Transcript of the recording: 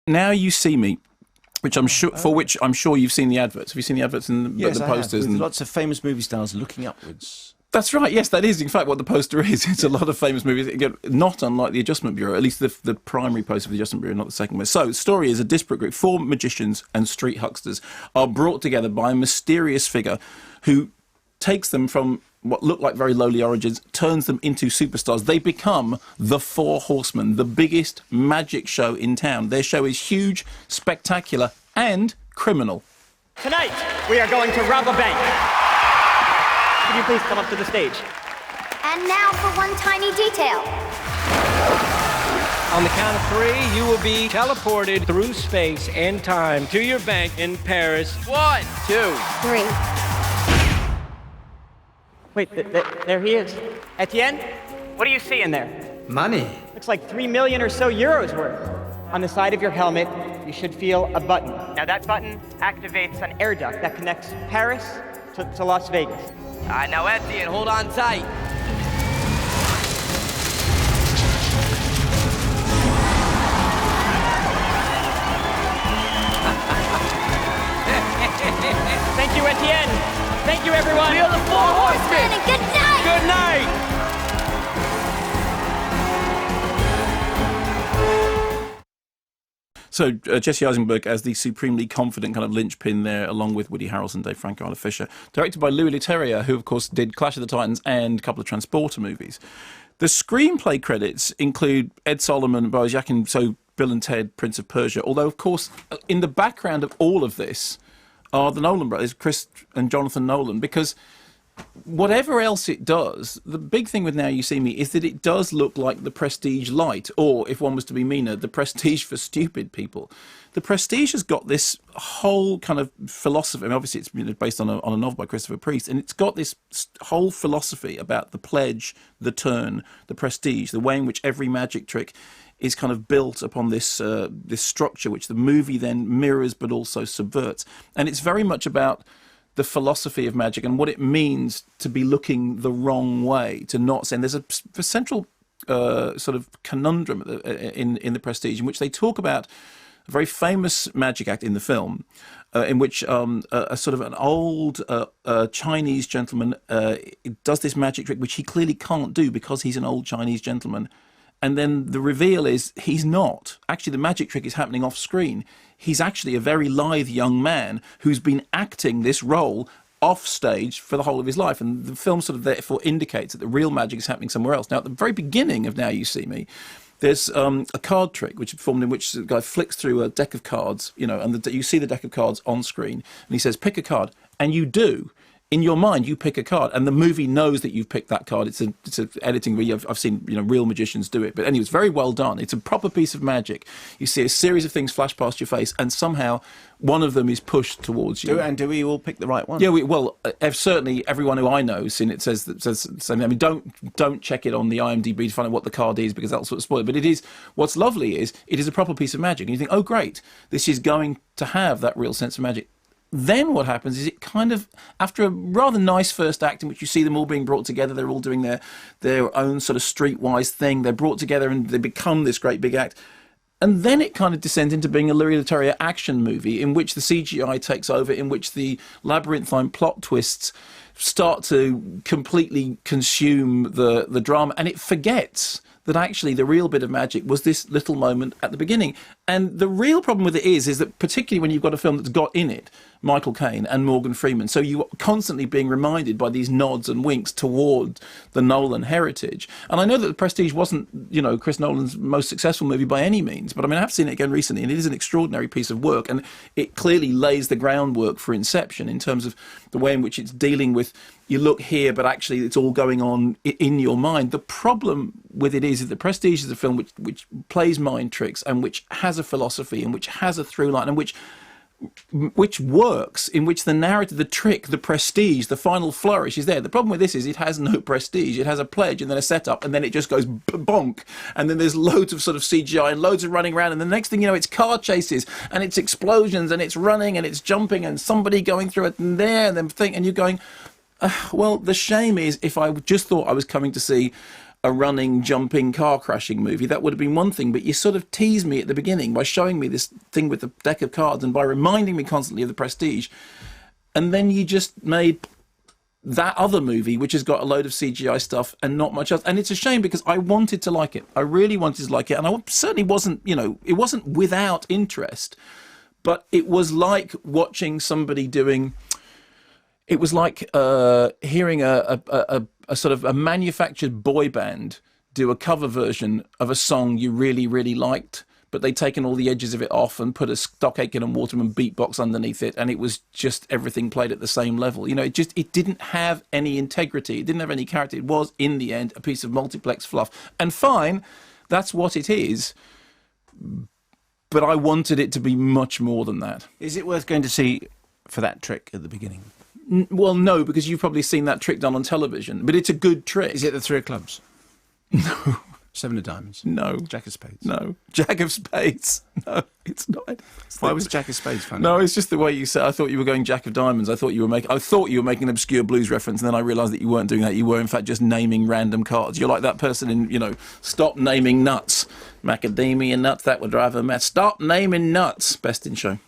Now You See Me, which I'm sure you've seen the adverts. Have you seen the adverts and Yes, the posters? with lots of famous movie stars looking upwards. That's right. Yes, that is in fact what the poster is. It's a lot of famous movies. Again, not unlike the Adjustment Bureau, at least the primary poster of the Adjustment Bureau, not the second one. So, the story is a disparate group. 4 magicians and street hucksters are brought together by a mysterious figure who takes them from what look like very lowly origins, turns them into superstars. They become the 4 Horsemen, the biggest magic show in town. Their show is huge, spectacular, and criminal. Tonight, we are going to rob a bank. Could you please come up to the stage? And now for one tiny detail. On the count of 3, you will be teleported through space and time to your bank in Paris. 1, 2, 3. Wait, there he is. Etienne, what do you see in there? Money. Looks like 3 million or so euros worth. On the side of your helmet, you should feel a button. Now that button activates an air duct that connects Paris to Las Vegas. All right, now Etienne, hold on tight. Thank you, Etienne. Thank you, everyone. We are the 4 Horsemen. And good night! Good night! So Jesse Eisenberg as the supremely confident kind of linchpin there, along with Woody Harrelson, Dave Franco, Isla Fisher. Directed by Louis Leterrier, who, of course, did Clash of the Titans and a couple of Transporter movies. The screenplay credits include Ed Solomon, Boaz Yakin, so Bill and Ted, Prince of Persia. Although, of course, in the background of all of this are the Nolan brothers, Chris and Jonathan Nolan, because whatever else it does, the big thing with Now You See Me is that it does look like the Prestige light, or, if one was to be meaner, the Prestige for stupid people. The Prestige has got this whole kind of philosophy. I mean, obviously, it's based on a novel by Christopher Priest, and it's got this whole philosophy about the pledge, the turn, the prestige, the way in which every magic trick is kind of built upon this this structure, which the movie then mirrors but also subverts. And it's very much about the philosophy of magic and what it means to be looking the wrong way, to not say. And there's a central sort of conundrum in the Prestige, in which they talk about a very famous magic act in the film, in which a sort of an old Chinese gentleman does this magic trick, which he clearly can't do because he's an old Chinese gentleman. And then the reveal is he's not. Actually, the magic trick is happening off screen. He's actually a very lithe young man who's been acting this role off stage for the whole of his life. And the film sort of therefore indicates that the real magic is happening somewhere else. Now, at the very beginning of Now You See Me, there's a card trick which is performed in which the guy flicks through a deck of cards, and you see the deck of cards on screen, and he says, pick a card. And you do. In your mind, you pick a card, and the movie knows that you've picked that card. It's a editing where I've seen real magicians do it, but anyway, it's very well done. It's a proper piece of magic. You see a series of things flash past your face, and somehow one of them is pushed towards you. And do we all pick the right one? Yeah, certainly everyone who I know has seen it says the same. I mean, don't check it on the IMDb to find out what the card is, because that'll sort of spoil it. But it is, what's lovely is it is a proper piece of magic, and you think, oh great, this is going to have that real sense of magic. Then what happens is it kind of, after a rather nice first act in which you see them all being brought together, they're all doing their own sort of streetwise thing, they're brought together and they become this great big act. And then it kind of descends into being a Louis Leterrier action movie in which the CGI takes over, in which the labyrinthine plot twists start to completely consume the drama, and it forgets that actually the real bit of magic was this little moment at the beginning. And the real problem with it is that particularly when you've got a film that's got in it Michael Caine and Morgan Freeman, so you're constantly being reminded by these nods and winks toward the Nolan heritage. And I know that The Prestige wasn't, Chris Nolan's most successful movie by any means, but I mean, I have seen it again recently, and it is an extraordinary piece of work, and it clearly lays the groundwork for Inception in terms of the way in which it's dealing with, you look here, but actually it's all going on in your mind. The problem with it is that The Prestige is a film which plays mind tricks, and which has a philosophy, and which has a through line, and which works, in which the narrative, the trick, the prestige, the final flourish is there. The problem with this is it has no prestige. It has a pledge and then a setup, and then it just goes bonk. And then there's loads of sort of CGI and loads of running around, and the next thing you know, it's car chases and it's explosions and it's running and it's jumping and somebody going through it and there, and then and you're going, well, the shame is, if I just thought I was coming to see a running, jumping, car crashing movie, that would have been one thing. But you sort of teased me at the beginning by showing me this thing with the deck of cards and by reminding me constantly of The Prestige. And then you just made that other movie, which has got a load of CGI stuff and not much else. And it's a shame because I wanted to like it. I really wanted to like it. And I certainly wasn't, it wasn't without interest. But it was like watching somebody doing... It was like hearing a sort of a manufactured boy band do a cover version of a song you really, really liked, but they'd taken all the edges of it off and put a Stock Aitken and Waterman beatbox underneath it, and it was just everything played at the same level. It didn't have any integrity. It didn't have any character. It was, in the end, a piece of multiplex fluff. And fine, that's what it is. But I wanted it to be much more than that. Is it worth going to see for that trick at the beginning? Well, no, because you've probably seen that trick done on television. But it's a good trick. Is it the Three of Clubs? No. Seven of Diamonds? No. Jack of Spades? No. Jack of Spades? No, it's not. Why was Jack of Spades funny? No, it's just the way you said. I thought you were going Jack of Diamonds. I thought you were making an obscure blues reference, and then I realised that you weren't doing that. You were, in fact, just naming random cards. You're like that person in, Stop Naming Nuts. Macadamia nuts, that would drive a mad. Stop naming nuts. Best in show.